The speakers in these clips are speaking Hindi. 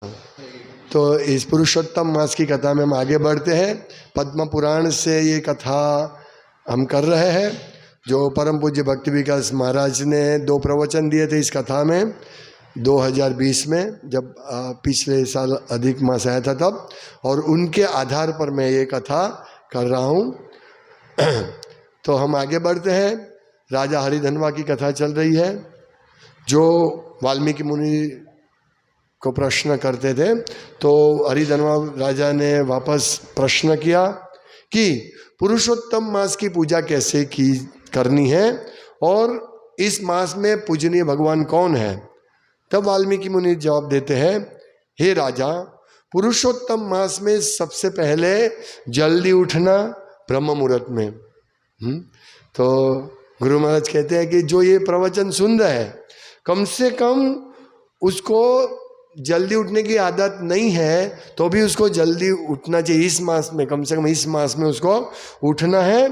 तो इस पुरुषोत्तम मास की कथा में हम आगे बढ़ते हैं। पद्म पुराण से ये कथा हम कर रहे हैं, जो परम पूज्य भक्ति विकास महाराज ने 2 प्रवचन दिए थे इस कथा में 2020 में, जब पिछले साल अधिक मास आया था तब, और उनके आधार पर मैं ये कथा कर रहा हूँ। तो हम आगे बढ़ते हैं। राजा हरिधनवा की कथा चल रही है, जो वाल्मीकि मुनि को प्रश्न करते थे। तो हरिधनवा राजा ने वापस प्रश्न किया कि पुरुषोत्तम मास की पूजा कैसे की करनी है और इस मास में पूजनीय भगवान कौन है। तब वाल्मीकि मुनि जवाब देते हैं, हे राजा, पुरुषोत्तम मास में सबसे पहले जल्दी उठना ब्रह्म मुहूर्त में। तो गुरु महाराज कहते हैं कि जो ये प्रवचन सुन रहा है, कम से कम उसको जल्दी उठने की आदत नहीं है तो भी उसको जल्दी उठना चाहिए। इस मास में, कम से कम इस मास में उसको उठना है।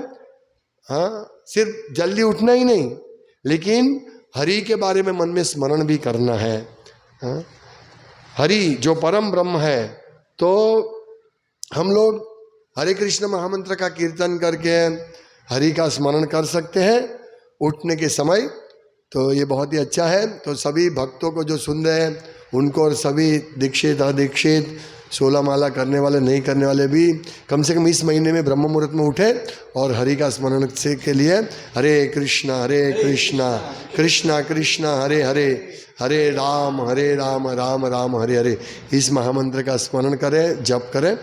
हाँ, सिर्फ जल्दी उठना ही नहीं, लेकिन हरि के बारे में मन में स्मरण भी करना है। हाँ? हरि जो परम ब्रह्म है, तो हम लोग हरे कृष्ण महामंत्र का कीर्तन करके हरि का स्मरण कर सकते हैं उठने के समय। तो ये बहुत ही अच्छा है। तो सभी भक्तों को जो सुन रहे हैं उनको, और सभी दीक्षित अदीक्षित 16 माला करने वाले नहीं करने वाले भी कम से कम इस महीने में ब्रह्म मुहूर्त में उठे और हरि का स्मरण से के लिए हरे कृष्णा कृष्णा कृष्णा हरे हरे, हरे राम राम राम हरे हरे, इस महामंत्र का स्मरण करें, जप करें।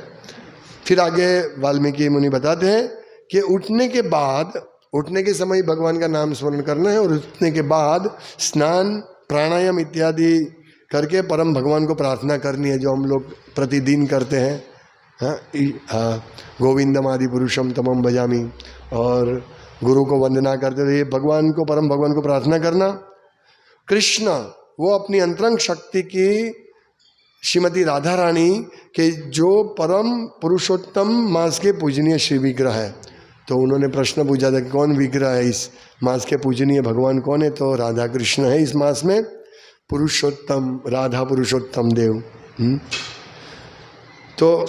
फिर आगे वाल्मीकि मुनि बताते हैं कि उठने के बाद, उठने के समय भगवान का नाम स्मरण करना है और उठने के बाद स्नान प्राणायाम इत्यादि करके परम भगवान को प्रार्थना करनी है, जो हम लोग प्रतिदिन करते हैं। हाँ, गोविंदम आदि पुरुषम तमम भजामी, और गुरु को वंदना करते हुए भगवान को, परम भगवान को प्रार्थना करना। कृष्ण वो अपनी अंतरंग शक्ति की श्रीमती राधा रानी के जो परम पुरुषोत्तम मास के पूजनीय श्री विग्रह है। तो उन्होंने प्रश्न पूछा था कि कौन विग्रह है इस मास के पूजनीय भगवान कौन है। तो राधा कृष्ण है इस मास में पुरुषोत्तम, राधा पुरुषोत्तम देव। तो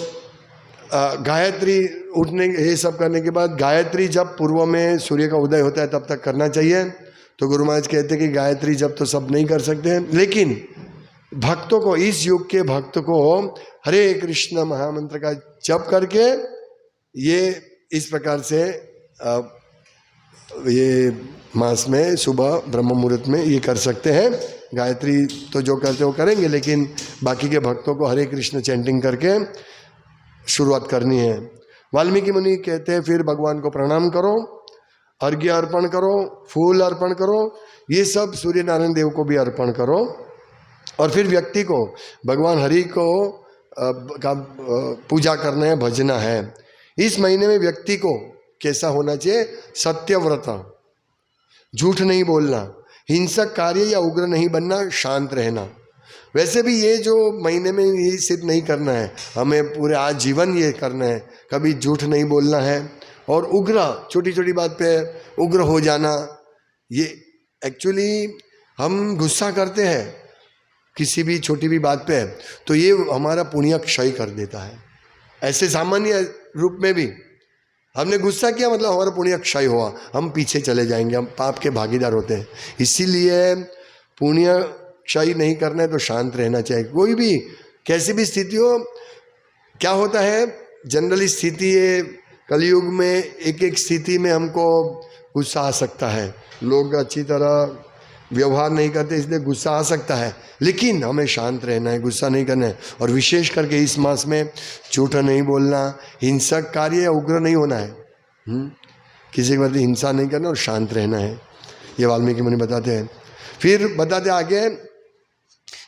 गायत्री उठने, ये सब करने के बाद गायत्री जब पूर्व में सूर्य का उदय होता है तब तक करना चाहिए। तो गुरु महाराज कहते हैं कि गायत्री जब तो सब नहीं कर सकते हैं, लेकिन भक्तों को, इस युग के भक्त को हरे कृष्ण महामंत्र का जप करके ये इस प्रकार से ये मास में सुबह ब्रह्म मुहूर्त में ये कर सकते हैं। गायत्री तो जो करते वो करेंगे, लेकिन बाकी के भक्तों को हरे कृष्ण चैंटिंग करके शुरुआत करनी है। वाल्मीकि मुनि कहते हैं फिर भगवान को प्रणाम करो, अर्घ्य अर्पण करो, फूल अर्पण करो, ये सब सूर्य नारायण देव को भी अर्पण करो। और फिर व्यक्ति को भगवान हरि को का पूजा करना है, भजना है। इस महीने में व्यक्ति को कैसा होना चाहिए? सत्यव्रत, झूठ नहीं बोलना, हिंसक कार्य या उग्र नहीं बनना, शांत रहना। वैसे भी ये जो महीने में ये सिर्फ नहीं करना है, हमें पूरे आज जीवन ये करना है। कभी झूठ नहीं बोलना है, और उग्र, छोटी छोटी बात पे उग्र हो जाना, ये एक्चुअली हम गुस्सा करते हैं किसी भी छोटी भी बात पे, तो ये हमारा पुण्य क्षय कर देता है। ऐसे सामान्य रूप में भी हमने गुस्सा किया मतलब हमारा पुण्य क्षय हुआ, हम पीछे चले जाएंगे, हम पाप के भागीदार होते हैं। इसीलिए पुण्य क्षय नहीं करना है तो शांत रहना चाहिए। कोई भी कैसी भी स्थिति हो, क्या होता है जनरली स्थिति है कलयुग में, एक एक स्थिति में हमको गुस्सा आ सकता है, लोग अच्छी तरह व्यवहार नहीं करते इसलिए गुस्सा आ सकता है, लेकिन हमें शांत रहना है, गुस्सा नहीं करना है। और विशेष करके इस मास में झूठ नहीं बोलना, हिंसक कार्य या उग्र नहीं होना है, किसी के प्रति हिंसा नहीं करना और शांत रहना है, ये वाल्मीकि मुनि बताते हैं। फिर बताते आगे,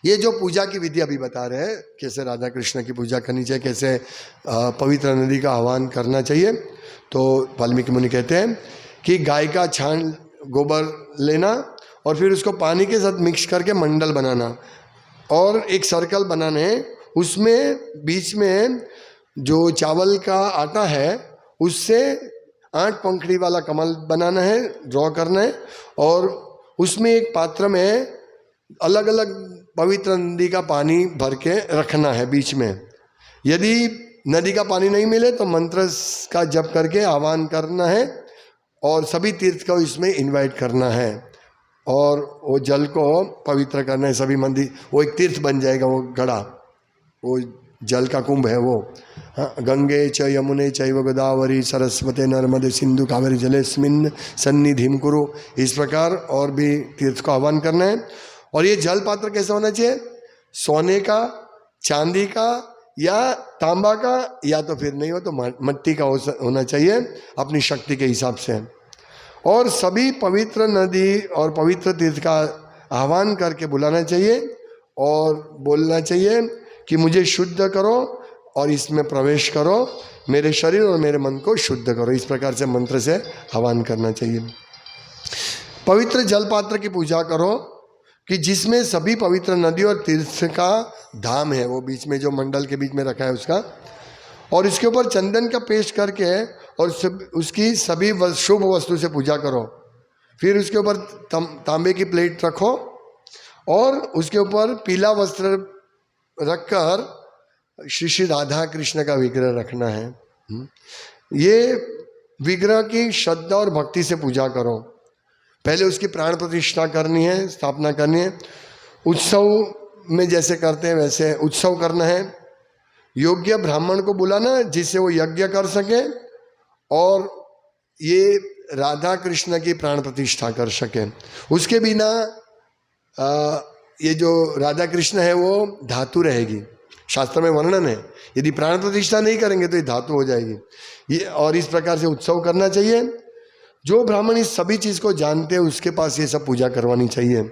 ये जो पूजा की विधि अभी बता रहे हैं, कैसे राधा कृष्ण की पूजा करनी चाहिए, कैसे पवित्र नदी का आह्वान करना चाहिए। तो वाल्मीकि मुनि कहते हैं कि गाय का छान गोबर लेना और फिर उसको पानी के साथ मिक्स करके मंडल बनाना और एक सर्कल बनाना है। उसमें बीच में जो चावल का आटा है उससे 8 पंखड़ी वाला कमल बनाना है, ड्रॉ करना है, और उसमें एक पात्र में अलग अलग पवित्र नदी का पानी भर के रखना है बीच में। यदि नदी का पानी नहीं मिले तो मंत्र का जप करके आह्वान करना है और सभी तीर्थ को इसमें इनवाइट करना है और वो जल को पवित्र करना है। सभी मंदिर, वो एक तीर्थ बन जाएगा, वो घड़ा, वो जल का कुंभ है वो। हाँ, गंगे च यमुने चैव गोदावरी सरस्वते नर्मदे सिंधु कावेरी जलेस्मिन् सन्निधिं कुरु। इस प्रकार और भी तीर्थ को आह्वान करना है। और ये जल पात्र कैसा होना चाहिए? सोने का, चांदी का या तांबा का, या तो फिर नहीं हो तो मिट्टी का होना चाहिए अपनी शक्ति के हिसाब से। और सभी पवित्र नदी और पवित्र तीर्थ का आह्वान करके बुलाना चाहिए और बोलना चाहिए कि मुझे शुद्ध करो और इसमें प्रवेश करो, मेरे शरीर और मेरे मन को शुद्ध करो। इस प्रकार से मंत्र से आह्वान करना चाहिए। पवित्र जल पात्र की पूजा करो कि जिसमें सभी पवित्र नदी और तीर्थ का धाम है, वो बीच में जो मंडल के बीच में रखा है उसका, और इसके ऊपर चंदन का पेस्ट करके और उसकी सभी शुभ वस्तु से पूजा करो। फिर उसके ऊपर तांबे की प्लेट रखो और उसके ऊपर पीला वस्त्र रखकर श्री श्री राधा कृष्ण का विग्रह रखना है। ये विग्रह की श्रद्धा और भक्ति से पूजा करो। पहले उसकी प्राण प्रतिष्ठा करनी है, स्थापना करनी है। उत्सव में जैसे करते हैं वैसे उत्सव करना है। योग्य ब्राह्मण को बुलाना जिससे वो यज्ञ कर सके और ये राधा कृष्ण की प्राण प्रतिष्ठा कर सके। उसके बिना ये जो राधा कृष्ण है वो धातु रहेगी। शास्त्र में वर्णन है, यदि प्राण प्रतिष्ठा नहीं करेंगे तो ये धातु हो जाएगी। ये और इस प्रकार से उत्सव करना चाहिए। जो ब्राह्मण इस सभी चीज़ को जानते हैं उसके पास ये सब पूजा करवानी चाहिए।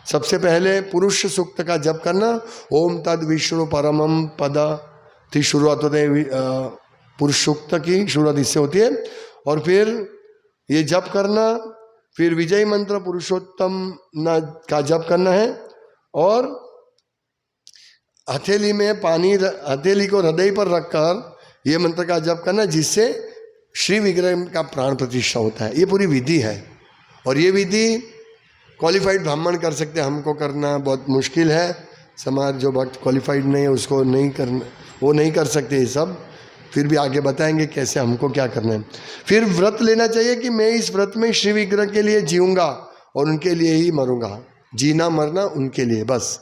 सबसे पहले पुरुष सूक्त का जप करना। ओम तद विष्णु परमम पद की शुरुआत होते हैं, पुरुष सूक्त की शुरुआत इससे होती है। और फिर ये जप करना, फिर विजय मंत्र पुरुषोत्तम का जप करना है और हथेली में पानी, हथेली को हृदय पर रखकर ये मंत्र का जप करना जिससे श्री विग्रह का प्राण प्रतिष्ठा होता है। ये पूरी विधि है और ये विधि क्वालिफाइड ब्राह्मण कर सकते हैं। हमको करना बहुत मुश्किल है। समाज जो भक्त क्वालिफाइड नहीं है उसको नहीं करना, वो नहीं कर सकते ये सब। फिर भी आगे बताएंगे कैसे हमको क्या करना है। फिर व्रत लेना चाहिए कि मैं इस व्रत में श्री विग्रह के लिए जीऊँगा और उनके लिए ही मरूंगा। जीना मरना उनके लिए, बस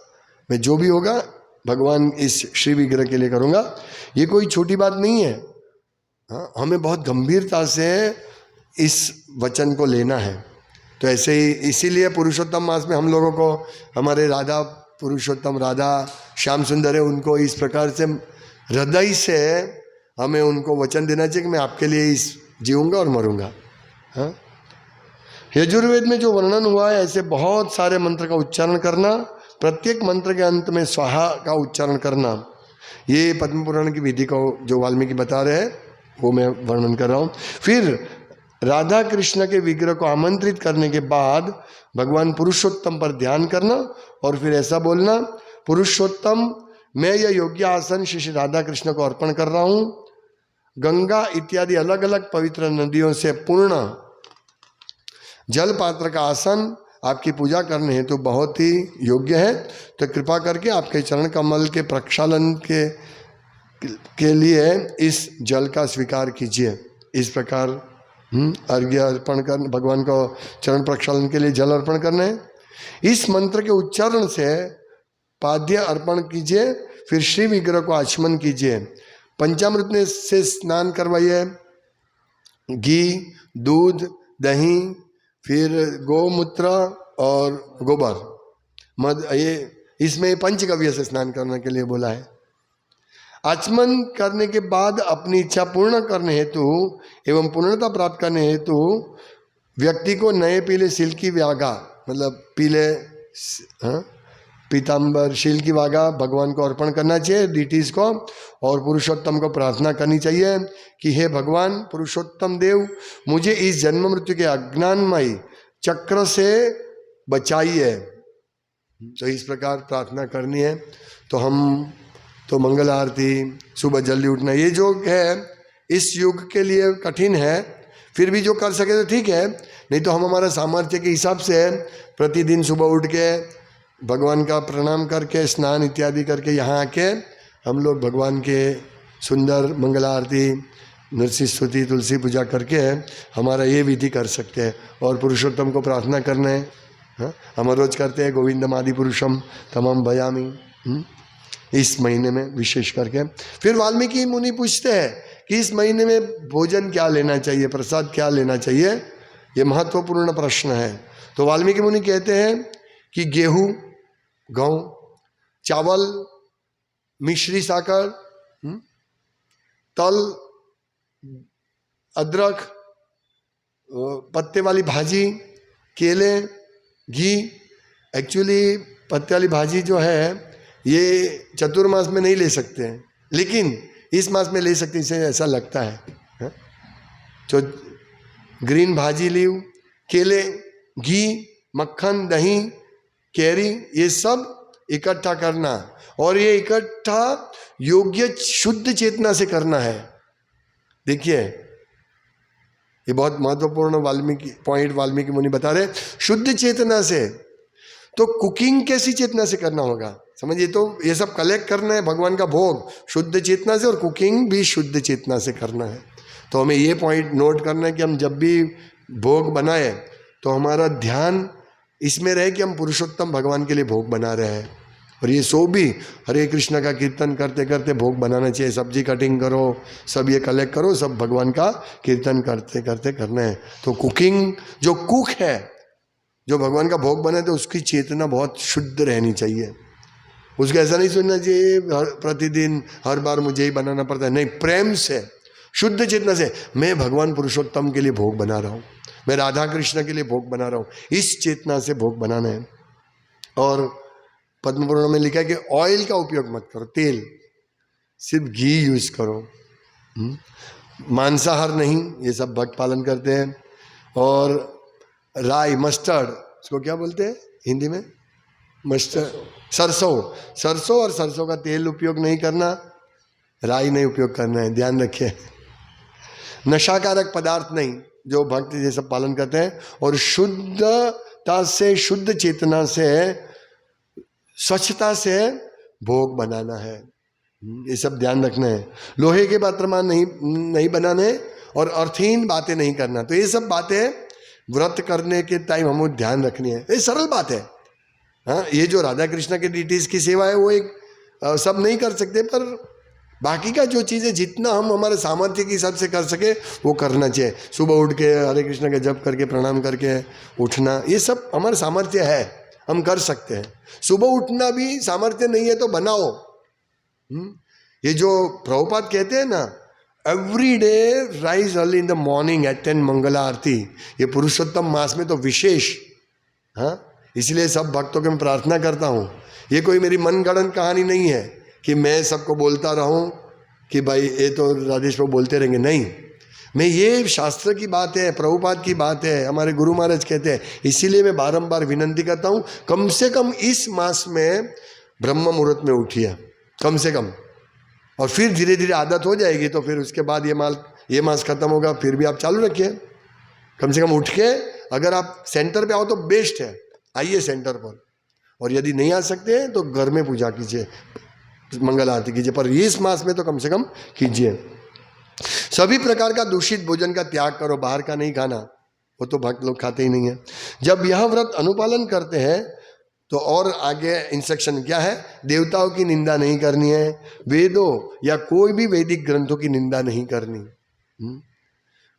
मैं जो भी होगा भगवान इस श्री विग्रह के लिए करूँगा। ये कोई छोटी बात नहीं है। हाँ, हमें बहुत गंभीरता से इस वचन को लेना है। तो ऐसे ही इसीलिए पुरुषोत्तम मास में हम लोगों को हमारे राधा पुरुषोत्तम राधा श्याम सुंदर है, उनको इस प्रकार से हृदय से हमें उनको वचन देना चाहिए कि मैं आपके लिए इस जीऊँगा और मरूँगा। हाँ, यजुर्वेद में जो वर्णन हुआ है ऐसे बहुत सारे मंत्र का उच्चारण करना, प्रत्येक मंत्र के अंत में स्वाहा का उच्चारण करना, ये पद्म पुराण की विधि को जो वाल्मीकि बता रहे हैं वो मैं वर्णन कर रहा हूँ। फिर राधा कृष्ण के विग्रह को आमंत्रित करने के बाद भगवान पुरुषोत्तम पर ध्यान करना और फिर ऐसा बोलना, पुरुषोत्तम मैं यह योग्य आसन श्री राधा कृष्ण को अर्पण कर रहा हूँ। गंगा इत्यादि अलग अलग पवित्र नदियों से पूर्ण जल पात्र का आसन आपकी पूजा करने हेतु तो बहुत ही योग्य है। तो कृपा करके आपके चरण कमल के प्रक्षालन के लिए इस जल का स्वीकार कीजिए। इस प्रकार अर्घ्य अर्पण कर भगवान को चरण प्रक्षालन के लिए जल अर्पण करना है। इस मंत्र के उच्चारण से पाद्य अर्पण कीजिए। फिर श्री विग्रह को आचमन कीजिए। पंचामृत में से स्नान करवाइए। घी, दूध, दही, फिर गोमूत्र और गोबर, मध, ये इसमें पंचगव्य से स्नान करने के लिए बोला है। आचमन करने के बाद अपनी इच्छा पूर्ण करने हेतु एवं पूर्णता प्राप्त करने हेतु व्यक्ति को नए पीले सिल्की व्यागा, मतलब पीले पीताम्बर शील की वागा भगवान को अर्पण करना चाहिए, डीटीज को, और पुरुषोत्तम को प्रार्थना करनी चाहिए कि हे भगवान पुरुषोत्तम देव, मुझे इस जन्म मृत्यु के अज्ञानमय चक्र से बचाइए। तो इस प्रकार प्रार्थना करनी है। तो हम तो मंगल आरती, सुबह जल्दी उठना, ये जो है इस युग के लिए कठिन है। फिर भी जो कर सके तो ठीक है, नहीं तो हम हमारा सामर्थ्य के हिसाब से प्रतिदिन सुबह उठ के भगवान का प्रणाम करके स्नान इत्यादि करके यहाँ आके हम लोग भगवान के सुंदर मंगला आरती, नरसिंह स्तुति, तुलसी पूजा करके हमारा ये विधि कर सकते हैं। और पुरुषोत्तम को प्रार्थना करना है, हाँ? हम रोज करते हैं गोविंदम आदि पुरुषम तमम भयामी, इस महीने में विशेष करके। फिर वाल्मीकि मुनि पूछते हैं कि इस महीने में भोजन क्या लेना चाहिए, प्रसाद क्या लेना चाहिए, ये महत्वपूर्ण प्रश्न है। तो वाल्मीकि मुनि कहते हैं कि गेहूँ, गेहूँ, चावल, मिश्री साकर, तल, अदरक, पत्ते वाली भाजी, केले, घी। एक्चुअली पत्ते वाली भाजी जो है ये चतुर्मास में नहीं ले सकते हैं, लेकिन इस मास में ले सकते हैं, इसे ऐसा लगता है। जो ग्रीन भाजी ली, केले, घी, मक्खन, दही, कैरी, ये सब इकट्ठा करना, और ये इकट्ठा योग्य शुद्ध चेतना से करना है। देखिए ये बहुत महत्वपूर्ण वाल्मीकि मुनि बता रहे, शुद्ध चेतना से। तो कुकिंग कैसी चेतना से करना होगा, समझिए। तो ये सब कलेक्ट करना है भगवान का भोग शुद्ध चेतना से, और कुकिंग भी शुद्ध चेतना से करना है। तो हमें ये पॉइंट नोट करना है कि हम जब भी भोग बनाए तो हमारा ध्यान इसमें रहे कि हम पुरुषोत्तम भगवान के लिए भोग बना रहे हैं। और ये सो भी हरे कृष्ण का कीर्तन करते करते भोग बनाना चाहिए। सब्जी कटिंग करो, सब ये कलेक्ट करो, सब भगवान का कीर्तन करते करते करना है। तो कुकिंग, जो कुक है, जो भगवान का भोग बनाए, तो उसकी चेतना बहुत शुद्ध रहनी चाहिए। उसको ऐसा नहीं सुनना चाहिए प्रतिदिन हर बार मुझे ही बनाना पड़ता है, नहीं, प्रेम से, शुद्ध चेतना से, मैं भगवान पुरुषोत्तम के लिए भोग बना रहा हूँ, मैं राधा कृष्ण के लिए भोग बना रहा हूँ, इस चेतना से भोग बनाना है। और पद्म पुराण में लिखा है कि ऑयल का उपयोग मत करो, तेल, सिर्फ घी यूज करो, मांसाहार नहीं, ये सब भक्त पालन करते हैं। और राई, मस्टर्ड, इसको क्या बोलते हैं हिंदी में, मस्टर्ड, सरसों और सरसों का तेल उपयोग नहीं करना, राई नहीं उपयोग करना है, ध्यान रखिए। नशाकारक पदार्थ नहीं, जो भक्त ये सब पालन करते हैं। और शुद्धता से, शुद्ध चेतना से, स्वच्छता से भोग बनाना है, ये सब ध्यान रखना है। लोहे के पात्रमान नहीं बनाने, और अर्थहीन बातें नहीं करना। तो ये सब बातें व्रत करने के टाइम हमें ध्यान रखनी है, ये सरल बात है। हाँ, ये जो राधा कृष्ण के डिटीज की सेवा है वो एक सब नहीं कर सकते, पर बाकी का जो चीज़ें जितना हम हमारे सामर्थ्य के हिसाब से कर सके वो करना चाहिए। सुबह उठ के हरे कृष्ण के जप करके प्रणाम करके उठना, ये सब हमारे सामर्थ्य है, हम कर सकते हैं। सुबह उठना भी सामर्थ्य नहीं है तो बनाओ। ये जो प्रभुपाद कहते हैं ना, every day rise early in the morning, attend Mangala Aarti, ये पुरुषोत्तम मास में तो विशेष। हाँ, इसलिए सब भक्तों के मैं प्रार्थना करता हूँ, ये कोई मेरी मनगढ़ंत कहानी नहीं है कि मैं सबको बोलता रहूं कि भाई ये तो राधेश प्रभु बोलते रहेंगे, नहीं, मैं ये शास्त्र की बात है, प्रभुपाद की बात है, हमारे गुरु महाराज कहते हैं। इसीलिए मैं बारंबार विनंती करता हूँ, कम से कम इस मास में ब्रह्म मुहूर्त में उठिए, कम से कम। और फिर धीरे धीरे आदत हो जाएगी, तो फिर उसके बाद ये मास खत्म होगा, फिर भी आप चालू रखिए। कम से कम उठ के, अगर आप सेंटर पे आओ तो बेस्ट है, आइए सेंटर पर। और यदि नहीं आ सकते हैं तो घर में पूजा कीजिए, मंगल आरती कीजिए, पर इस मास में तो कम से कम कीजिए। सभी प्रकार का दूषित भोजन का त्याग करो, बाहर का नहीं खाना, वो तो भक्त लोग खाते ही नहीं है। जब यह व्रत अनुपालन करते हैं तो और आगे इंस्ट्रक्शन क्या है, देवताओं की निंदा नहीं करनी है, वेदों या कोई भी वैदिक ग्रंथों की निंदा नहीं करनी।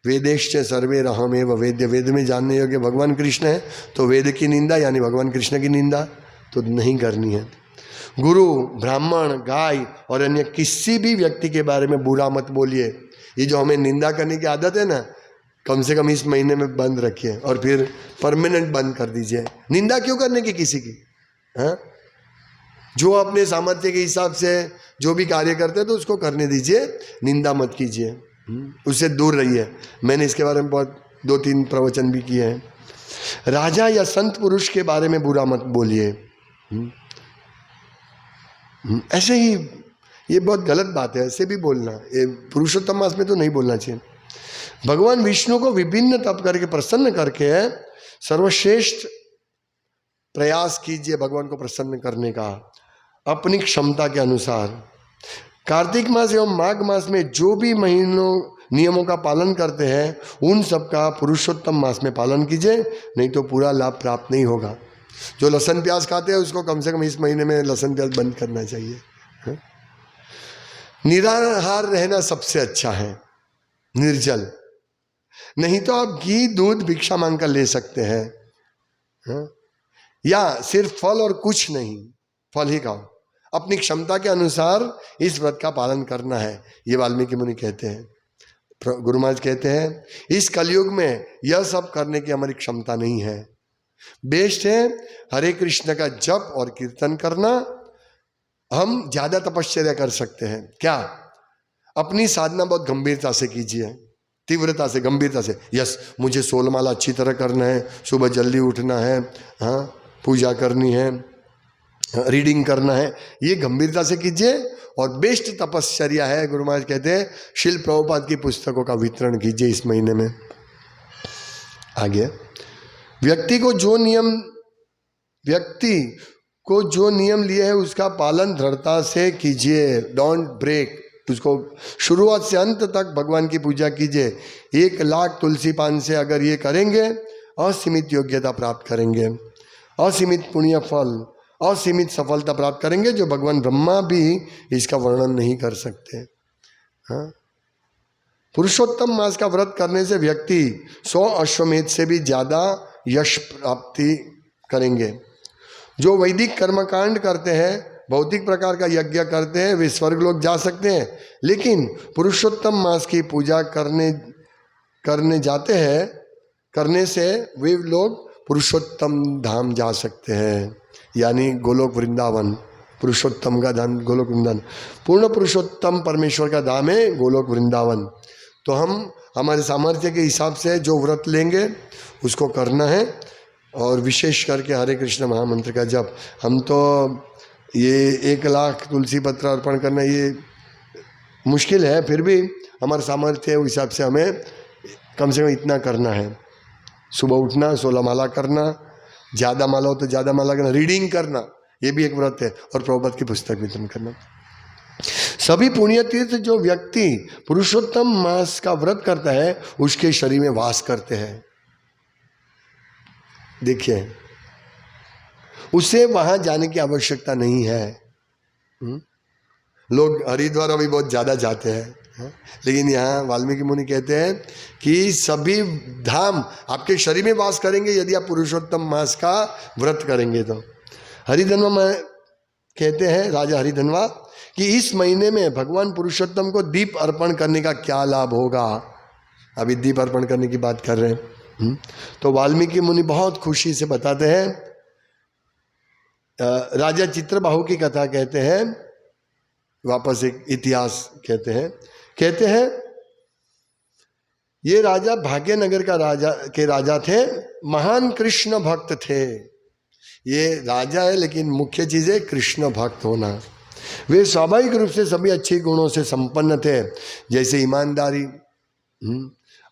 वेदेश्च सर्वे रहमेव वेद्य, वेद में जानने योग्य भगवान कृष्ण है, तो वेद की निंदा यानी भगवान कृष्ण की निंदा तो नहीं करनी है। गुरु, ब्राह्मण, गाय और अन्य किसी भी व्यक्ति के बारे में बुरा मत बोलिए। ये जो हमें निंदा करने की आदत है ना, कम से कम इस महीने में बंद रखिए, और फिर परमानेंट बंद कर दीजिए। निंदा क्यों करने की किसी की? हाँ, जो अपने सामर्थ्य के हिसाब से जो भी कार्य करते हैं तो उसको करने दीजिए, निंदा मत कीजिए, उससे दूर रहिए। मैंने इसके बारे में बहुत 2-3 प्रवचन भी किए हैं। राजा या संत पुरुष के बारे में बुरा मत बोलिए, ऐसे ही, ये बहुत गलत बात है, ऐसे भी बोलना, ये पुरुषोत्तम मास में तो नहीं बोलना चाहिए। भगवान विष्णु को विभिन्न तप करके प्रसन्न करके सर्वश्रेष्ठ प्रयास कीजिए भगवान को प्रसन्न करने का अपनी क्षमता के अनुसार। कार्तिक मास एवं माघ मास में जो भी महीनों नियमों का पालन करते हैं उन सब का पुरुषोत्तम मास में पालन कीजिए, नहीं तो पूरा लाभ प्राप्त नहीं होगा। जो लहसुन प्याज खाते हैं उसको कम से कम इस महीने में लहसुन प्याज बंद करना चाहिए। निराहार रहना सबसे अच्छा है, निर्जल। नहीं तो आप घी दूध भिक्षा मांग कर ले सकते हैं, या सिर्फ फल और कुछ नहीं, फल ही खाओ। अपनी क्षमता के अनुसार इस व्रत का पालन करना है, ये वाल्मीकि मुनि कहते हैं। गुरु महाराज कहते हैं इस कलयुग में यह सब करने की हमारी क्षमता नहीं है। बेस्ट है हरे कृष्ण का जप और कीर्तन करना। हम ज्यादा तपश्चर्या कर सकते हैं क्या? अपनी साधना बहुत गंभीरता से कीजिए, तीव्रता से, गंभीरता से। यस, मुझे 16 माला अच्छी तरह करना है, सुबह जल्दी उठना है, हाँ, पूजा करनी है, रीडिंग करना है, ये गंभीरता से कीजिए। और बेस्ट तपश्चर्या है, गुरु महाराज कहते हैं, शिल प्रभुपाद की पुस्तकों का वितरण कीजिए इस महीने में। आगे, व्यक्ति को जो नियम लिए है उसका पालन दृढ़ता से कीजिए, डोंट ब्रेक उसको। शुरुआत से अंत तक भगवान की पूजा कीजिए। 1 लाख तुलसी पान से अगर ये करेंगे असीमित योग्यता प्राप्त करेंगे, असीमित पुण्य फल, असीमित सफलता प्राप्त करेंगे, जो भगवान ब्रह्मा भी इसका वर्णन नहीं कर सकते। हाँ, पुरुषोत्तम मास का व्रत करने से व्यक्ति 100 अश्वमेध से भी ज्यादा यश प्राप्ति करेंगे। जो वैदिक कर्मकांड करते हैं, भौतिक प्रकार का यज्ञ करते हैं, वे स्वर्ग लोग जा सकते हैं, लेकिन पुरुषोत्तम मास की पूजा करने जाते हैं, करने से वे लोग पुरुषोत्तम धाम जा सकते हैं, यानी गोलोक वृंदावन। पुरुषोत्तम का धाम गोलोक वृंदावन, पूर्ण पुरुषोत्तम परमेश्वर का धाम है गोलोक वृंदावन। तो हम हमारे सामर्थ्य के हिसाब से जो व्रत लेंगे उसको करना है, और विशेष करके हरे कृष्ण महामंत्र का जप। हम तो ये 1 लाख तुलसी पत्र अर्पण करना ये मुश्किल है, फिर भी हमारे सामर्थ्य उस हिसाब से हमें कम से कम इतना करना है। सुबह उठना, 16 माला करना, ज़्यादा माला हो तो ज़्यादा माला करना, रीडिंग करना, ये भी एक व्रत है, और प्रभुपाद की पुस्तक वितरण करना। सभी पुण्य तीर्थ जो व्यक्ति पुरुषोत्तम मास का व्रत करता है उसके शरीर में वास करते हैं। देखिए, उसे वहां जाने की आवश्यकता नहीं है। लोग हरिद्वार अभी बहुत ज़्यादा जाते हैं, लेकिन यहाँ वाल्मीकि मुनि कहते हैं कि सभी धाम आपके शरीर में वास करेंगे यदि आप पुरुषोत्तम मास का व्रत करेंगे तो। हरिधन्वा में कहते हैं, राजा हरिधन्वा, कि इस महीने में भगवान पुरुषोत्तम को दीप अर्पण करने का क्या लाभ होगा। अभी दीप अर्पण करने की बात कर रहे हैं। तो वाल्मीकि मुनि बहुत खुशी से बताते हैं, राजा चित्रबाहु की कथा कहते हैं, वापस एक इतिहास कहते हैं ये राजा भाग्यनगर का राजा थे, महान कृष्ण भक्त थे। ये राजा है लेकिन मुख्य चीज है कृष्ण भक्त होना। वे स्वाभाविक रूप से सभी अच्छे गुणों से संपन्न थे, जैसे ईमानदारी,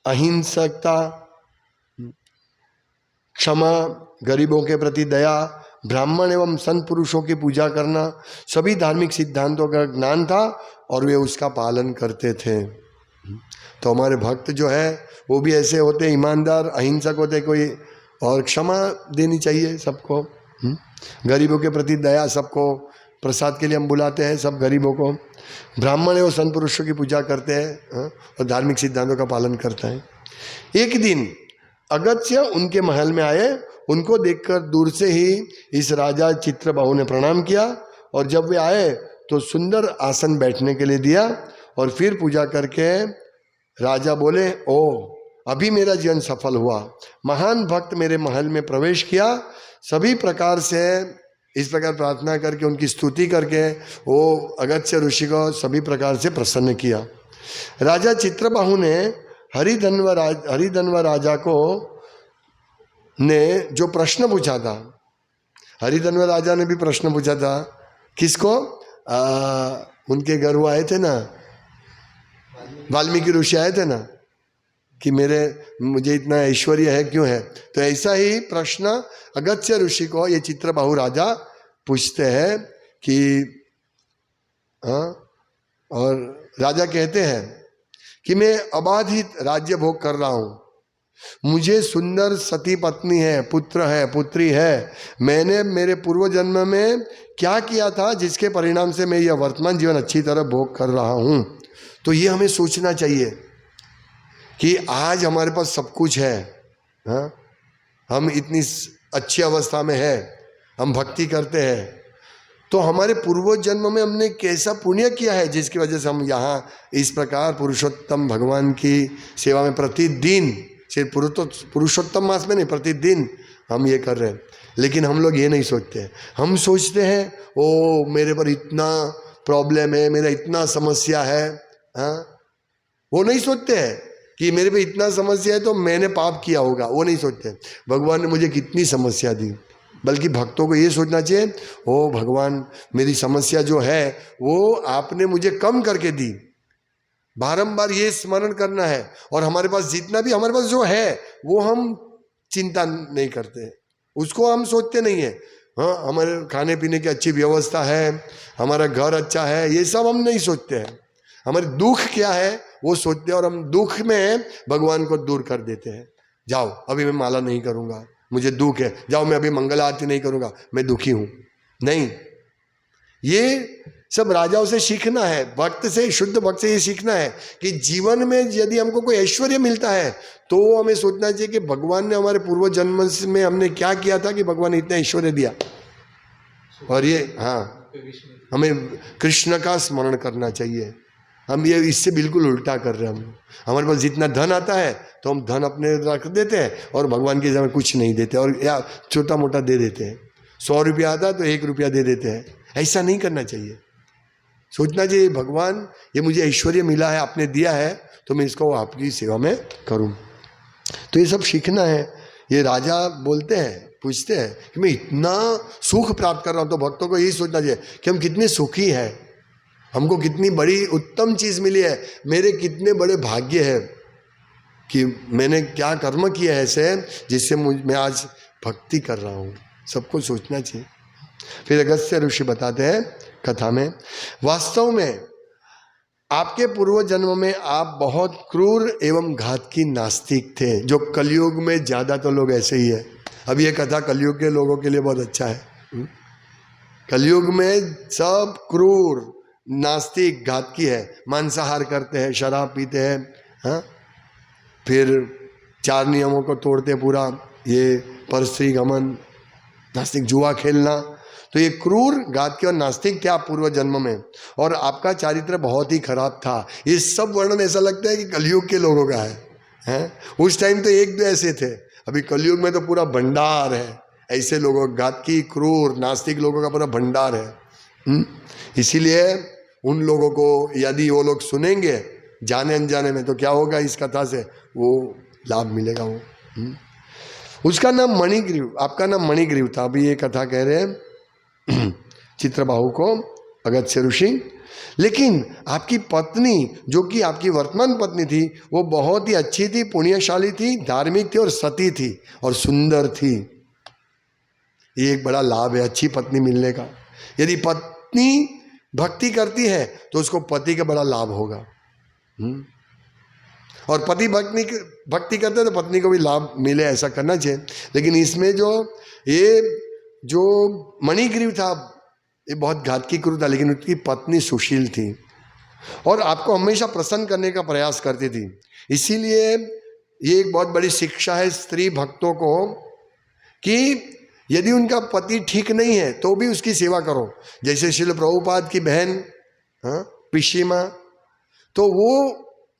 अहिंसकता, क्षमा, गरीबों के प्रति दया, ब्राह्मण एवं संत पुरुषों की पूजा करना, सभी धार्मिक सिद्धांतों का ज्ञान था और वे उसका पालन करते थे। तो हमारे भक्त जो है वो भी ऐसे होते, ईमानदार, अहिंसक होते कोई, और क्षमा देनी चाहिए सबको, गरीबों के प्रति दया, सबको प्रसाद के लिए हम बुलाते हैं सब गरीबों को, ब्राह्मण एवं संत पुरुषों की पूजा करते हैं और धार्मिक सिद्धांतों का पालन करते हैं। एक दिन अगस्त्य उनके महल में आए, उनको देखकर दूर से ही इस राजा चित्रबाहु ने प्रणाम किया, और जब वे आए तो सुंदर आसन बैठने के लिए दिया, और फिर पूजा करके राजा बोले, ओ अभी मेरा जीवन सफल हुआ, महान भक्त मेरे महल में प्रवेश किया। सभी प्रकार से इस प्रकार प्रार्थना करके उनकी स्तुति करके वो अगस्त्य ऋषि को सभी प्रकार से प्रसन्न किया। राजा चित्रबाहु ने हरिधन्वा राजा को ने जो प्रश्न पूछा था, हरिधन्वा राजा ने भी प्रश्न पूछा था, किसको? उनके घर वो आए थे ना, वाल्मीकि ऋषि आए थे ना, कि मुझे इतना ऐश्वर्य है क्यों है। तो ऐसा ही प्रश्न अगस्त्य ऋषि को ये चित्रबाहु राजा पूछते हैं कि और राजा कहते हैं कि मैं अबाधित राज्य भोग कर रहा हूं, मुझे सुंदर सती पत्नी है, पुत्र है, पुत्री है, मैंने मेरे पूर्व जन्म में क्या किया था जिसके परिणाम से मैं यह वर्तमान जीवन अच्छी तरह भोग कर रहा हूं। तो ये हमें सोचना चाहिए कि आज हमारे पास सब कुछ है, हाँ, हम इतनी अच्छी अवस्था में है, हम भक्ति करते हैं, तो हमारे पूर्व जन्म में हमने कैसा पुण्य किया है जिसकी वजह से हम यहाँ इस प्रकार पुरुषोत्तम भगवान की सेवा में प्रतिदिन, सिर्फ पुरुषोत्तम मास में नहीं, प्रतिदिन हम ये कर रहे हैं। लेकिन हम लोग ये नहीं सोचते हैं, हम सोचते हैं ओ मेरे पर इतना प्रॉब्लम है, मेरा इतना समस्या है, हाँ, वो नहीं सोचते हैं कि मेरे पे इतना समस्या है तो मैंने पाप किया होगा, वो नहीं सोचते। भगवान ने मुझे कितनी समस्या दी, बल्कि भक्तों को ये सोचना चाहिए ओ भगवान मेरी समस्या जो है वो आपने मुझे कम करके दी, बारंबार ये स्मरण करना है। और हमारे पास जितना भी हमारे पास जो है वो हम चिंता नहीं करते, उसको हम सोचते नहीं है। हाँ, हमारे खाने पीने की अच्छी व्यवस्था है, हमारा घर अच्छा है, ये सब हम नहीं सोचते हैं। हमारे दुख क्या है वो सोचते हैं और हम दुख में भगवान को दूर कर देते हैं। जाओ अभी मैं माला नहीं करूँगा, मुझे दुख है, जाओ मैं अभी मंगल आरती नहीं करूँगा, मैं दुखी हूँ। नहीं, ये सब राजाओं से सीखना है, भक्त से, शुद्ध भक्त से ये सीखना है कि जीवन में यदि हमको कोई ऐश्वर्य मिलता है तो हमें सोचना चाहिए कि भगवान ने हमारे पूर्व जन्म में हमने क्या किया था कि भगवान ने इतना ऐश्वर्य दिया। और ये हाँ, हमें कृष्ण का स्मरण करना चाहिए। हम ये इससे बिल्कुल उल्टा कर रहे हैं। हम हमारे पास जितना धन आता है तो हम धन अपने रख देते हैं और भगवान के जगह कुछ नहीं देते, और या छोटा मोटा दे देते हैं। 100 रुपया आता है तो 1 रुपया दे देते हैं। ऐसा नहीं करना चाहिए। सोचना चाहिए भगवान ये मुझे ऐश्वर्य मिला है, आपने दिया है, तो मैं इसको आपकी सेवा में करूं। तो ये सब सीखना है। ये राजा बोलते हैं, पूछते हैं कि मैं इतना सुख प्राप्त कर रहा हूं, तो भक्तों को यही सोचना चाहिए कि हम कितने सुखी हैं, हमको कितनी बड़ी उत्तम चीज़ मिली है, मेरे कितने बड़े भाग्य है कि मैंने क्या कर्म किया है ऐसे जिससे मैं आज भक्ति कर रहा हूँ। सबको सोचना चाहिए। फिर अगस्त्य ऋषि बताते हैं कथा में, वास्तव में आपके पूर्व जन्म में आप बहुत क्रूर एवं घातकी नास्तिक थे, जो कलयुग में ज़्यादा तो लोग ऐसे ही है। अब ये कथा कलयुग के लोगों के लिए बहुत अच्छा है। कलयुग में सब क्रूर नास्तिक घातकी है, मांसाहार करते हैं, शराब पीते हैं, हाँ, फिर 4 नियमों को तोड़ते पूरा, ये परस्त्री गमन, नास्तिक, जुआ खेलना। तो ये क्रूर घातकी और नास्तिक थे आप पूर्व जन्म में, और आपका चारित्र बहुत ही खराब था। ये सब वर्णन ऐसा लगता है कि कलयुग के लोगों का है? उस टाइम तो 1-2 ऐसे थे, अभी कलयुग में तो पूरा भंडार है ऐसे लोगों, घातकी क्रूर नास्तिक लोगों का पूरा भंडार है। इसीलिए उन लोगों को यदि वो लोग सुनेंगे जाने अनजाने में तो क्या होगा, इस कथा से वो लाभ मिलेगा। वो उसका नाम मणिग्रीव, आपका नाम मणिग्रीव था। अभी ये कथा कह रहे हैं चित्रबाहु को अगस्त्य ऋषि। लेकिन आपकी पत्नी जो कि आपकी वर्तमान पत्नी थी वो बहुत ही अच्छी थी, पुण्यशाली थी, धार्मिक थी और सती थी और सुंदर थी। ये एक बड़ा लाभ है अच्छी पत्नी मिलने का। यदि पत्नी भक्ति करती है तो उसको पति का बड़ा लाभ होगा। और पति भक्ति करते हैं तो पत्नी को भी लाभ मिले, ऐसा करना चाहिए। लेकिन इसमें जो मणिग्रीव था ये बहुत घातकी क्रूर था, लेकिन उसकी पत्नी सुशील थी और आपको हमेशा प्रसन्न करने का प्रयास करती थी। इसीलिए ये एक बहुत बड़ी शिक्षा है स्त्री भक्तों को कि यदि उनका पति ठीक नहीं है तो भी उसकी सेवा करो। जैसे श्रील प्रभुपाद की बहन पिशीमा, तो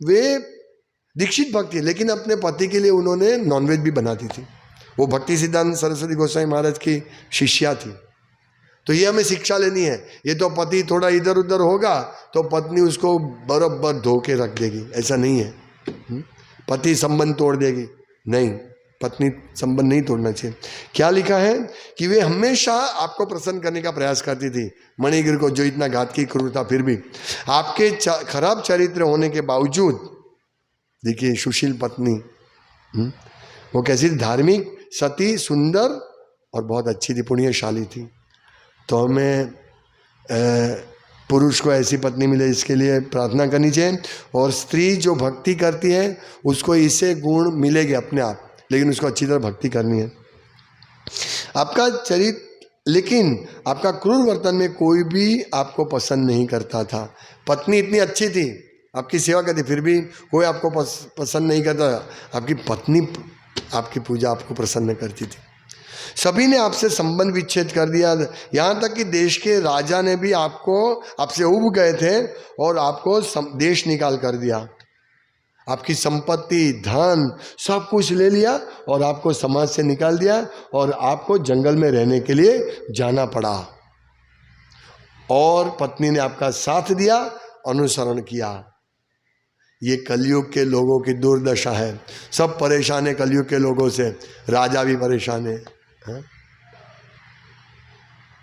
वे दीक्षित भक्ति, लेकिन अपने पति के लिए उन्होंने नॉनवेज भी बनाती थी। वो भक्ति सिद्धांत सरस्वती गोस्वामी महाराज की शिष्या थी। तो ये हमें शिक्षा लेनी है। ये तो पति थोड़ा इधर उधर होगा तो पत्नी उसको बराबर धो के रख देगी, ऐसा नहीं है। पति संबंध तोड़ देगी, नहीं, पत्नी संबंध नहीं तोड़ना चाहिए। क्या लिखा है कि वे हमेशा आपको प्रसन्न करने का प्रयास करती थी। मणिगिर को जो इतना घातकी क्रूर था फिर भी आपके खराब चरित्र होने के बावजूद देखिए सुशील पत्नी, वो कैसी थी? धार्मिक, सती, सुंदर और बहुत अच्छी थी, पुण्यशाली थी। तो हमें पुरुष को ऐसी पत्नी मिले इसके लिए प्रार्थना करनी चाहिए। और स्त्री जो भक्ति करती है उसको इससे गुण मिलेंगे अपने आप, लेकिन उसको अच्छी तरह भक्ति करनी है। आपका चरित्र, लेकिन आपका क्रूर वर्तन में कोई भी आपको पसंद नहीं करता था। पत्नी इतनी अच्छी थी, आपकी सेवा करती, फिर भी कोई आपको पसंद नहीं करता। आपकी पत्नी आपकी पूजा आपको प्रसन्न करती थी। सभी ने आपसे संबंध विच्छेद कर दिया, यहाँ तक कि देश के राजा ने भी आपसे उब गए थे और आपको देश निकाल कर दिया। आपकी संपत्ति, धन, सब कुछ ले लिया और आपको समाज से निकाल दिया और आपको जंगल में रहने के लिए जाना पड़ा। और पत्नी ने आपका साथ दिया, अनुसरण किया। ये कलयुग के लोगों की दुर्दशा है। सब परेशान है कलयुग के लोगों से, राजा भी परेशान है।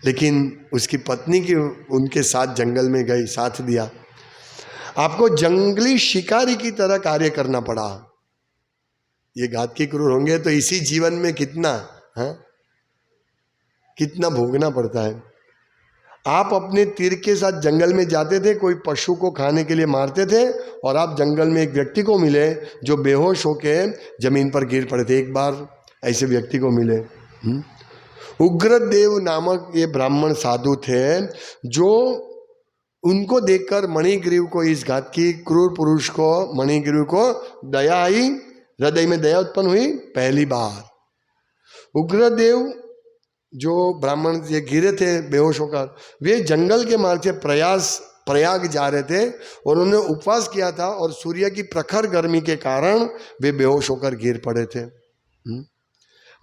लेकिन उसकी पत्नी की उनके साथ जंगल में गई, साथ दिया। आपको जंगली शिकारी की तरह कार्य करना पड़ा। ये घातकी क्रूर होंगे तो इसी जीवन में कितना भोगना पड़ता है। आप अपने तीर के साथ जंगल में जाते थे, कोई पशु को खाने के लिए मारते थे और आप जंगल में एक व्यक्ति को मिले जो बेहोश होके जमीन पर गिर पड़े थे। एक बार ऐसे व्यक्ति को मिले, उग्रदेव नामक ये ब्राह्मण साधु थे, जो उनको देखकर मणिग्रीव को, इस घातकी क्रूर पुरुष को, मणिग्रीव को दया आई, हृदय में दया उत्पन्न हुई पहली बार। उग्रदेव जो ब्राह्मण ये गिरे थे बेहोश होकर, वे जंगल के मार्ग से प्रयाग जा रहे थे और उन्होंने उपवास किया था और सूर्य की प्रखर गर्मी के कारण वे बेहोश होकर गिर पड़े थे।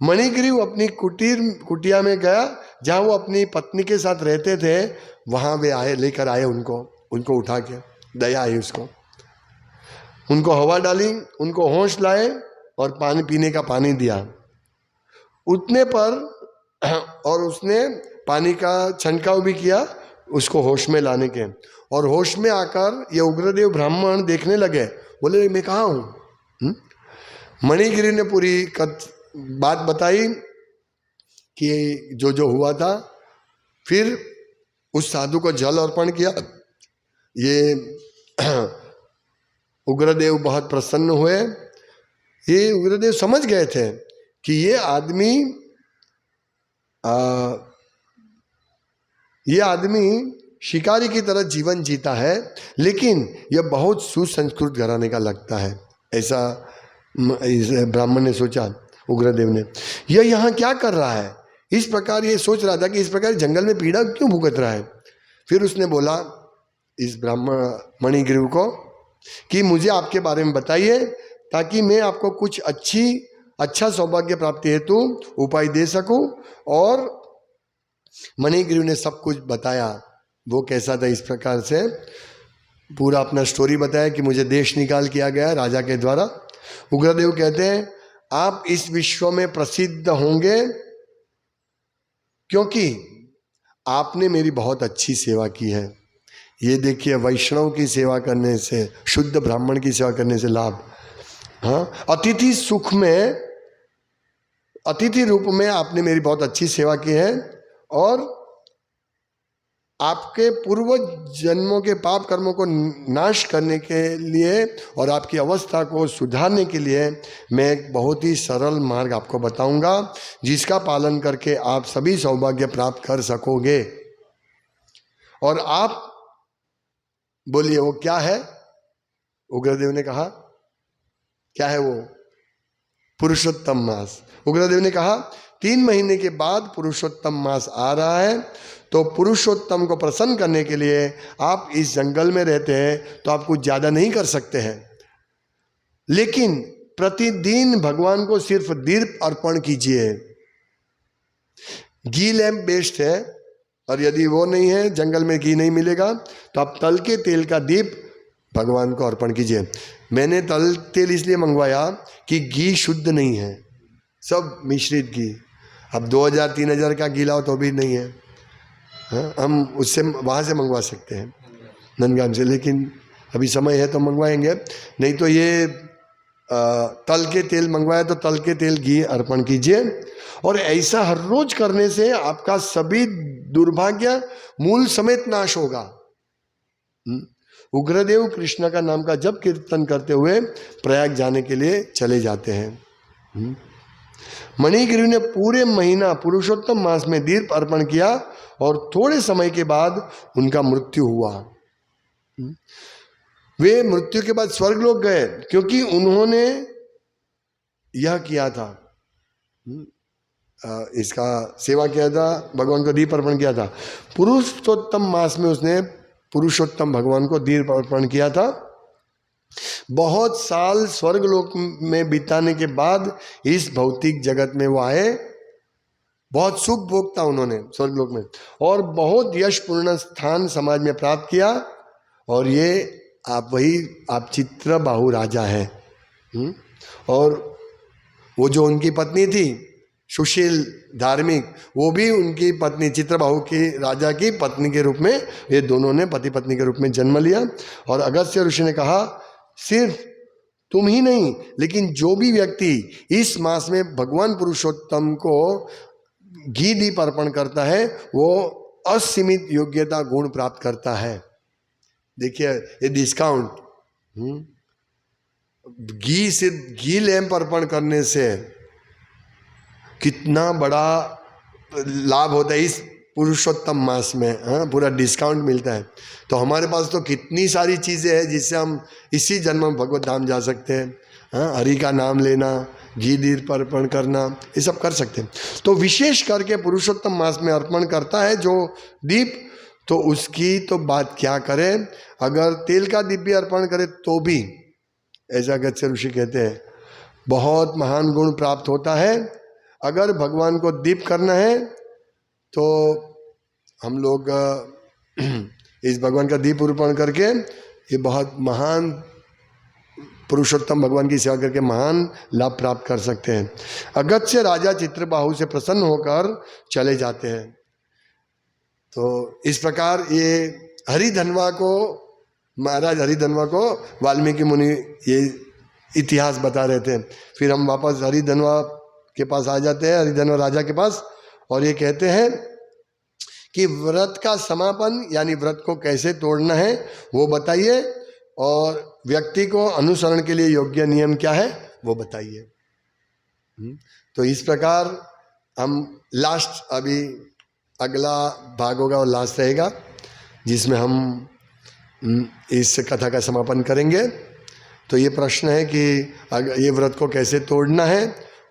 मणिग्रीव अपनी कुटिया में गया जहाँ वो अपनी पत्नी के साथ रहते थे, वहाँ वे लेकर आए उनको उठा के, दया आई उसको, उनको हवा डाली, उनको होश लाए और पानी पीने का पानी दिया। उतने पर और उसने पानी का छंटकाव भी किया उसको होश में लाने के। और होश में आकर ये उग्रदेव ब्राह्मण देखने लगे, बोले मैं कहाँ हूँ। मणिगिरी ने पूरी बात बताई कि जो हुआ था। फिर उस साधु को जल अर्पण किया। ये उग्रदेव बहुत प्रसन्न हुए। ये उग्रदेव समझ गए थे कि ये आदमी शिकारी की तरह जीवन जीता है, लेकिन यह बहुत सुसंस्कृत घराने का लगता है। ऐसा ब्राह्मण ने सोचा, उग्रदेव ने, यह यहाँ क्या कर रहा है। इस प्रकार ये सोच रहा था कि इस प्रकार जंगल में पीड़ा क्यों भुगत रहा है। फिर उसने बोला इस ब्राह्मण मणिग्रीव को कि मुझे आपके बारे में बताइए, ताकि मैं आपको कुछ अच्छा सौभाग्य प्राप्ति हेतु उपाय दे सकूं। और मणिग्रीव ने सब कुछ बताया, वो कैसा था। इस प्रकार से पूरा अपना स्टोरी बताया कि मुझे देश निकाल किया गया राजा के द्वारा। उग्रदेव कहते हैं, आप इस विश्व में प्रसिद्ध होंगे क्योंकि आपने मेरी बहुत अच्छी सेवा की है। ये देखिए, वैष्णव की सेवा करने से, शुद्ध ब्राह्मण की सेवा करने से लाभ। अतिथि सुख में, अतिथि रूप में आपने मेरी बहुत अच्छी सेवा की है और आपके पूर्व जन्मों के पाप कर्मों को नाश करने के लिए और आपकी अवस्था को सुधारने के लिए मैं एक बहुत ही सरल मार्ग आपको बताऊंगा, जिसका पालन करके आप सभी सौभाग्य प्राप्त कर सकोगे। और आप बोलिए वो क्या है। उग्रदेव ने कहा क्या है वो? पुरुषोत्तम मास। उग्रदेव ने कहा 3 महीने के बाद पुरुषोत्तम मास आ रहा है, तो पुरुषोत्तम को प्रसन्न करने के लिए आप इस जंगल में रहते हैं तो आप कुछ ज़्यादा नहीं कर सकते हैं, लेकिन प्रतिदिन भगवान को सिर्फ दीप अर्पण कीजिए। घी लैंप बेस्ट है, और यदि वो नहीं है, जंगल में घी नहीं मिलेगा, तो आप तल के तेल का दीप भगवान को अर्पण कीजिए। मैंने तल तेल इसलिए मंगवाया कि घी शुद्ध नहीं है, सब मिश्रित घी। अब 2000-3000 का घी लाओ तो भी नहीं है। हम उससे वहाँ से मंगवा सकते हैं, नंदगाम से, लेकिन अभी समय है तो मंगवाएंगे, नहीं तो ये तल के तेल मंगवाया तो तल के तेल घी अर्पण कीजिए। और ऐसा हर रोज करने से आपका सभी दुर्भाग्य मूल समेत नाश होगा। उग्रदेव कृष्ण का नाम का जप कीर्तन करते हुए प्रयाग जाने के लिए चले जाते हैं। मणिगिरि ने पूरे महीना पुरुषोत्तम मास में दीप अर्पण किया और थोड़े समय के बाद उनका मृत्यु हुआ। वे मृत्यु के बाद स्वर्गलोक गए क्योंकि उन्होंने यह किया था, इसका सेवा किया था, भगवान को दीप अर्पण किया था। पुरुषोत्तम मास में उसने पुरुषोत्तम भगवान को दीप अर्पण किया था। बहुत साल स्वर्गलोक में बिताने के बाद इस भौतिक जगत में वो आए। बहुत सुख भोगता उन्होंने स्वर्गलोक में और बहुत यशपूर्ण स्थान समाज में प्राप्त किया। और ये आप चित्रबाहु राजा है। और वो जो उनकी पत्नी थी सुशील धार्मिक, वो भी उनकी पत्नी चित्रबाहु की राजा की पत्नी के रूप में, ये दोनों ने पति पत्नी के रूप में जन्म लिया। और अगस्त्य ऋषि ने कहा सिर्फ तुम ही नहीं लेकिन जो भी व्यक्ति इस मास में भगवान पुरुषोत्तम को घी दीप अर्पण करता है वो असीमित योग्यता गुण प्राप्त करता है। देखिए ये डिस्काउंट, घी लैंप अर्पण करने से कितना बड़ा लाभ होता है इस पुरुषोत्तम मास में। पूरा डिस्काउंट मिलता है। तो हमारे पास तो कितनी सारी चीज़ें हैं जिससे हम इसी जन्म में भगवत धाम जा सकते हैं। हरि का नाम लेना, घी दीप अर्पण करना, ये सब कर सकते हैं। तो विशेष करके पुरुषोत्तम मास में अर्पण करता है जो दीप, तो उसकी तो बात क्या करें। अगर तेल का दीप भी अर्पण करे तो भी, ऐसा अगस्त्य ऋषि कहते हैं, बहुत महान गुण प्राप्त होता है। अगर भगवान को दीप करना है तो हम लोग इस भगवान का दीप अर्पण करके ये बहुत महान पुरुषोत्तम भगवान की सेवा करके महान लाभ प्राप्त कर सकते हैं। अगस्त्य राजा चित्रबाहु से प्रसन्न होकर चले जाते हैं। तो इस प्रकार ये हरिधन्वा को, महाराज हरिधन्वा को वाल्मीकि मुनि ये इतिहास बता रहे थे। फिर हम वापस हरिधन्वा के पास आ जाते हैं, हरिधन्वा राजा के पास, और ये कहते हैं कि व्रत का समापन यानी व्रत को कैसे तोड़ना है वो बताइए, और व्यक्ति को अनुसरण के लिए योग्य नियम क्या है वो बताइए। तो इस प्रकार हम लास्ट, अभी अगला भाग होगा और लास्ट रहेगा जिसमें हम इस कथा का समापन करेंगे। तो ये प्रश्न है कि ये व्रत को कैसे तोड़ना है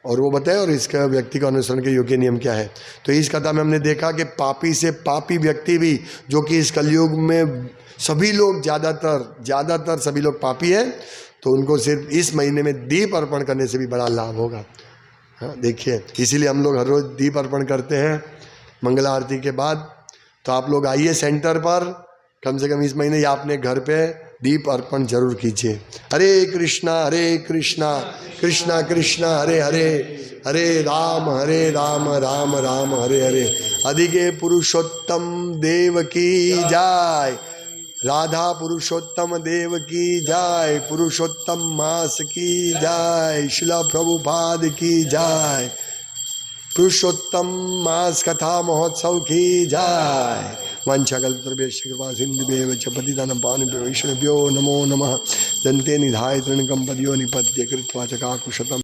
और वो बताए, और इसका व्यक्ति को अनुसरण के योग्य नियम क्या है। तो इस कथा में हमने देखा कि पापी से पापी व्यक्ति भी, जो कि इस कलयुग में सभी लोग ज़्यादातर सभी लोग पापी हैं, तो उनको सिर्फ इस महीने में दीप अर्पण करने से भी बड़ा लाभ होगा। हाँ देखिए, इसीलिए हम लोग हर रोज़ दीप अर्पण करते हैं मंगला आरती के बाद। तो आप लोग आइए सेंटर पर, कम से कम इस महीने या अपने घर पे दीप अर्पण जरूर कीजिए। हरे कृष्णा कृष्णा कृष्णा हरे हरे, हरे राम राम राम हरे हरे। अधिके पुरुषोत्तम देव की जय, राधा पुरुषोत्तम देव की जय, पुरुषोत्तम मास की जय, शिला प्रभुपाद की जय, पुरुषोत्तम मास कथा महोत्सव की जय। वंशाकल्पतरुभ्यश्च कृपा सिन्धुभ्येव च पतितानां पावनेभ्यो वैष्णवेभ्यो नमो नमः। दन्ते निधाय तृणकं पदयो निपत्य कृत्वा च काकुशतम्।